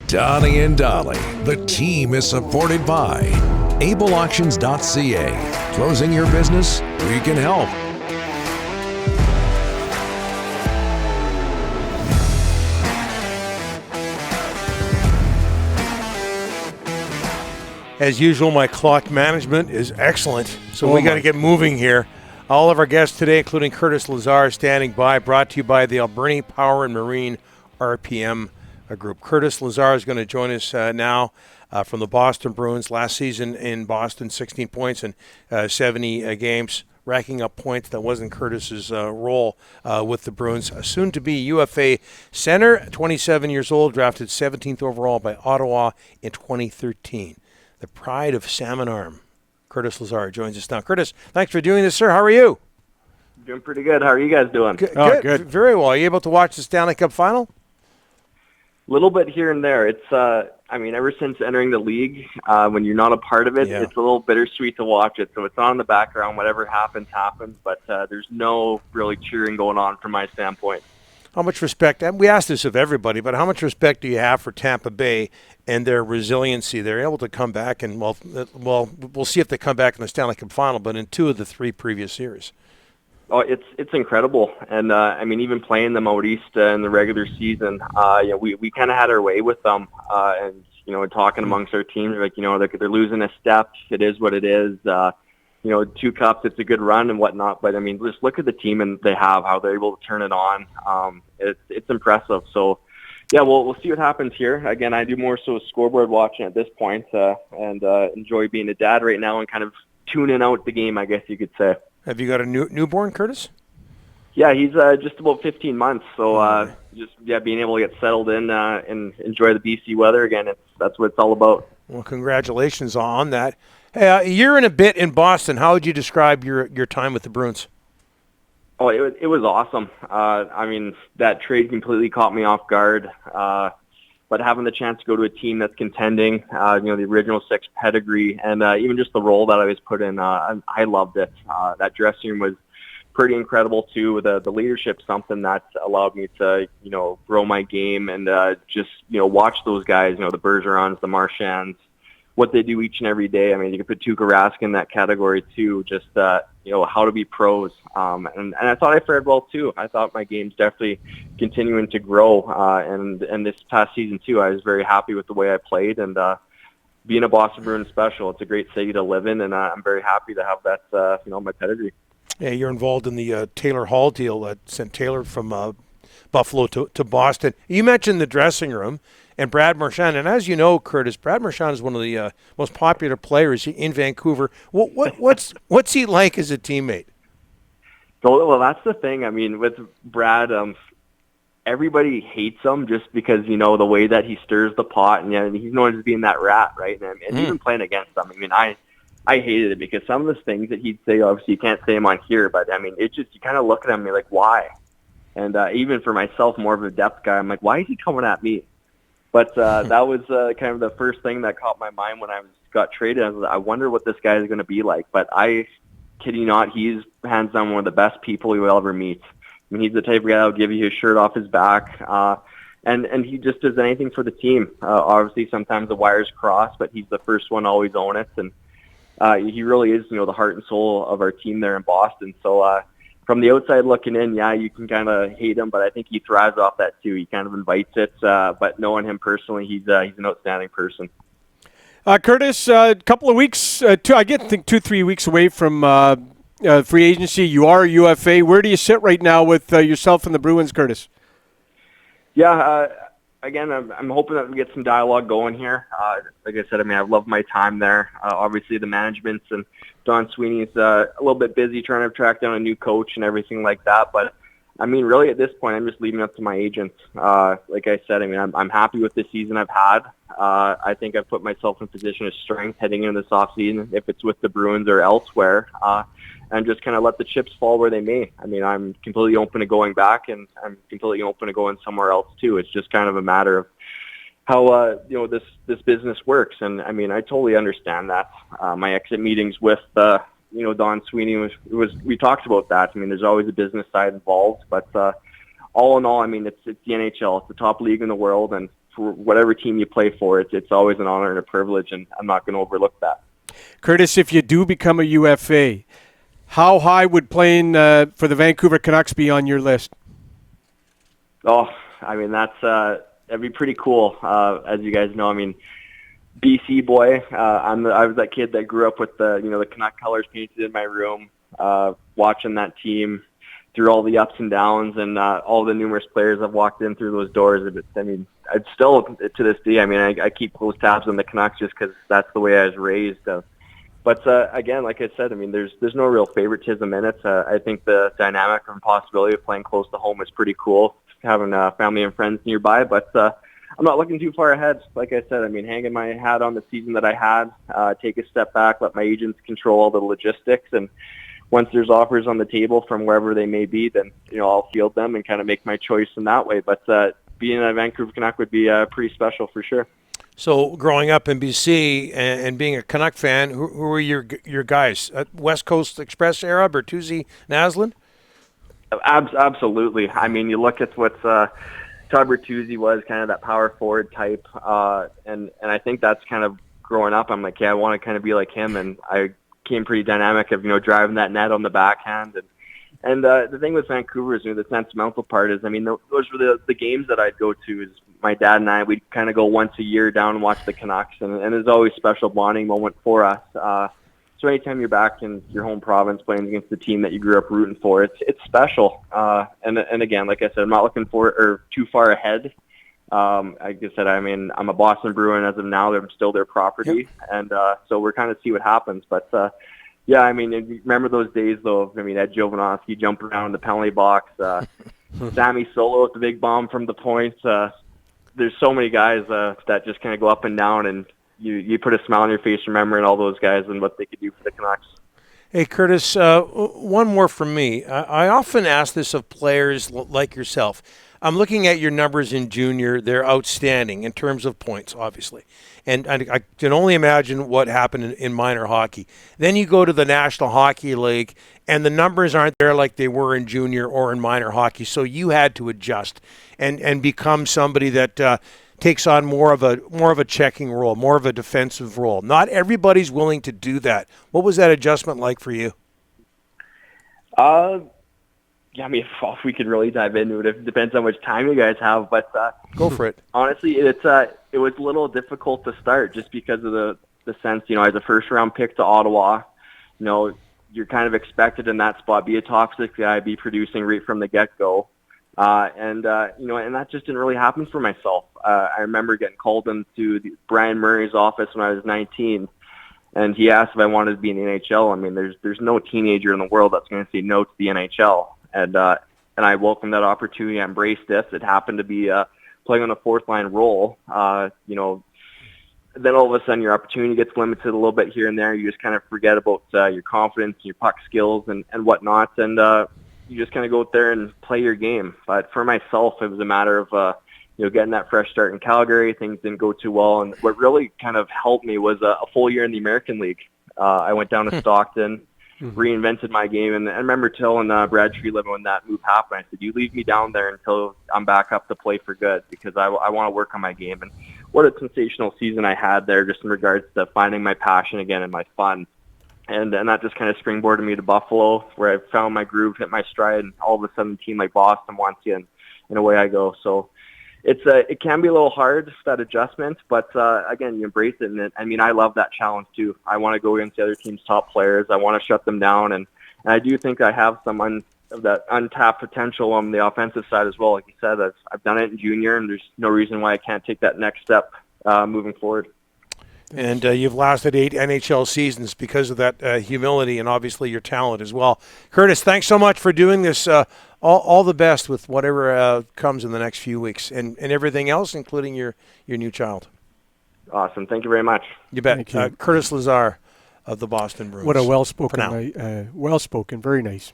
Donnie and Dolly, the team is supported by ableauctions.ca. Closing your business? We can help. As usual, my clock management is excellent, so we got to get moving here. All of our guests today, including Curtis Lazar, standing by, brought to you by the Alberni Power and Marine RPM Group. Curtis Lazar is going to join us now from the Boston Bruins. Last season in Boston, 16 points in 70 games, racking up points. That wasn't Curtis's role with the Bruins. Soon-to-be UFA center, 27 years old, drafted 17th overall by Ottawa in 2013. The pride of Salmon Arm, Curtis Lazar, joins us now. Curtis, thanks for doing this, sir. How are you? Doing pretty good. How are you guys doing? Good. Very well. Are you able to watch the Stanley Cup final? A little bit here and there. It's, ever since entering the league, when you're not a part of it, It's a little bittersweet to watch it. So it's on in the background. Whatever happens. But there's no really cheering going on from my standpoint. How much respect, and we ask this of everybody, but how much respect do you have for Tampa Bay and their resiliency? They're able to come back, and well, we'll see if they come back in the Stanley Cup final, but in 2 of the 3 previous series. Oh, it's incredible. And, even playing them out east in the regular season, we kind of had our way with them. And talking amongst our teams, they're losing a step. It is what it is. 2 cups, it's a good run and whatnot. But, just look at the team and they have, how they're able to turn it on. It's impressive. So, we'll see what happens here. Again, I do more so scoreboard watching at this point and enjoy being a dad right now and kind of tuning out the game, I guess you could say. Have you got a newborn, Curtis? Yeah, he's just about 15 months. So being able to get settled in and enjoy the BC weather again, that's what it's all about. Well, congratulations on that. Hey, a year and a bit in Boston. How would you describe your time with the Bruins? Oh, it was awesome. That trade completely caught me off guard. But having the chance to go to a team that's contending, the original 6 pedigree, and even just the role that I was put in, I loved it. That dressing room was pretty incredible too. The leadership, something that allowed me to, grow my game and watch those guys, the Bergerons, the Marchands, what they do each and every day. You could put Tuukka Rask in that category too, just, how to be pros. And I thought I fared well too. I thought my game's definitely continuing to grow. And this past season too, I was very happy with the way I played, and being a Boston Bruins special, it's a great city to live in, and I'm very happy to have that, my pedigree. Yeah, you're involved in the Taylor Hall deal that sent Taylor from Buffalo to Boston. You mentioned the dressing room and Brad Marchand. And as you know, Curtis, Brad Marchand is one of the most popular players in Vancouver. What's he like as a teammate? Well, that's the thing. With Brad, everybody hates him just because, the way that he stirs the pot, and he's known as being that rat, right? And even playing against him, I hated it because some of the things that he'd say, obviously you can't say them on here, but it just, you kind of look at him and you're like, why? And even for myself, more of a depth guy, I'm like, why is he coming at me? But that was kind of the first thing that caught my mind when I got traded. I wonder what this guy is going to be like. But I kid you not, he's hands down one of the best people you will ever meet. He's the type of guy that'll give you his shirt off his back. And he just does anything for the team. Obviously, sometimes the wires cross, but he's the first one to always own it. And he really is, the heart and soul of our team there in Boston. So from the outside looking in, you can kind of hate him, but I think he thrives off that too. He kind of invites it. But knowing him personally, he's an outstanding person. Curtis, a couple of weeks, I think 2-3 weeks away from free agency. You are a UFA. Where do you sit right now with yourself and the Bruins, Curtis? Again, I'm hoping that we get some dialogue going here. Like I said, I love my time there. Obviously, the management and Don Sweeney's a little bit busy trying to track down a new coach and everything like that. But, really at this point, I'm just leaving it up to my agents. Like I said, I'm happy with the season I've had. I think I've put myself in a position of strength heading into this offseason, if it's with the Bruins or elsewhere. And just kind of let the chips fall where they may. I'm completely open to going back, and I'm completely open to going somewhere else too. It's just kind of a matter of how this business works. And I totally understand that. My exit meetings with Don Sweeney was we talked about that. There's always a business side involved, but all in all, it's the NHL. It's the top league in the world, and for whatever team you play for, it's always an honor and a privilege, and I'm not going to overlook that. Curtis, if you do become a UFA, how high would playing for the Vancouver Canucks be on your list? Oh, I mean, that'd be pretty cool. As you guys know, I mean, BC boy. I was that kid that grew up with the Canuck colors painted in my room, watching that team through all the ups and downs and all the numerous players I've walked in through those doors. I mean, I'd still, to this day, I mean, I keep close tabs on the Canucks just because that's the way I was raised. But again, like I said, I mean, there's no real favoritism in it. I think the dynamic and possibility of playing close to home is pretty cool, having family and friends nearby. But I'm not looking too far ahead. Like I said, I mean, hanging my hat on the season that I had, take a step back, let my agents control all the logistics, and once there's offers on the table from wherever they may be, then I'll field them and kind of make my choice in that way. But being a Vancouver Canuck would be pretty special for sure. So growing up in BC and being a Canuck fan, who were your guys? West Coast Express era, Bertuzzi, Naslund? Absolutely. I mean, you look at what Todd Bertuzzi was, kind of that power forward type, and I think that's kind of growing up. I'm like, yeah, I want to kind of be like him, and I became pretty dynamic of driving that net on the backhand. And the thing with Vancouver is the sentimental part is, I mean, those were the games that I'd go to. Is my dad and I, we'd kind of go once a year down and watch the Canucks, and there's always a special bonding moment for us. So anytime you're back in your home province playing against the team that you grew up rooting for, it's special. And again, like I said, I'm not looking for or too far ahead. Like I said, I mean, I'm a Boston Bruin as of now. I'm still their property, and so we're kind of see what happens. But yeah, I mean, remember those days though? I mean, Ed Jovanovski jumping around the penalty box, Sammy Solo with the big bomb from the points. There's so many guys that just kind of go up and down, and you put a smile on your face remembering all those guys and what they could do for the Canucks. Hey, Curtis, one more from me. I often ask this of players like yourself. I'm looking at your numbers in junior. They're outstanding in terms of points, obviously. And I can only imagine what happened in minor hockey. Then you go to the National Hockey League, and the numbers aren't there like they were in junior or in minor hockey. So you had to adjust and become somebody that takes on more of a checking role, more of a defensive role. Not everybody's willing to do that. What was that adjustment like for you? Yeah, I mean, if we could really dive into it, it depends how much time you guys have. But go for it. Honestly, it was a little difficult to start just because of the sense, as a first round pick to Ottawa, you're kind of expected in that spot, be a top six guy, be producing right from the get go. And that just didn't really happen for myself. I remember getting called into Brian Murray's office when I was 19, and he asked if I wanted to be in the NHL. I mean, there's no teenager in the world that's going to say no to the NHL. And I welcomed that opportunity. I embraced this. It happened to be playing on a fourth line role. Then all of a sudden your opportunity gets limited a little bit here and there. You just kind of forget about your confidence, your puck skills, and whatnot. And you just kind of go out there and play your game. But for myself, it was a matter of getting that fresh start in Calgary. Things didn't go too well, and what really kind of helped me was a full year in the American League. I went down to Stockton, reinvented my game, and I remember telling Brad Marchand when that move happened, I said, "You leave me down there until I'm back up to play for good, because I want to work on my game." And what a sensational season I had there, just in regards to finding my passion again and my fun. And that just kind of springboarded me to Buffalo, where I found my groove, hit my stride, and all of a sudden a team like Boston wants you, and away I go. So it can be a little hard, that adjustment, but again, you embrace it. And I mean, I love that challenge too. I want to go against the other team's top players. I want to shut them down, and I do think I have some of that untapped potential on the offensive side as well. Like you said, I've done it in junior, and there's no reason why I can't take that next step moving forward. And you've lasted 8 NHL seasons because of that humility and obviously your talent as well. Curtis, thanks so much for doing this. All the best with whatever comes in the next few weeks and everything else, including your new child. Awesome. Thank you very much. You bet. Curtis Lazar of the Boston Bruins. What a well-spoken, very nice.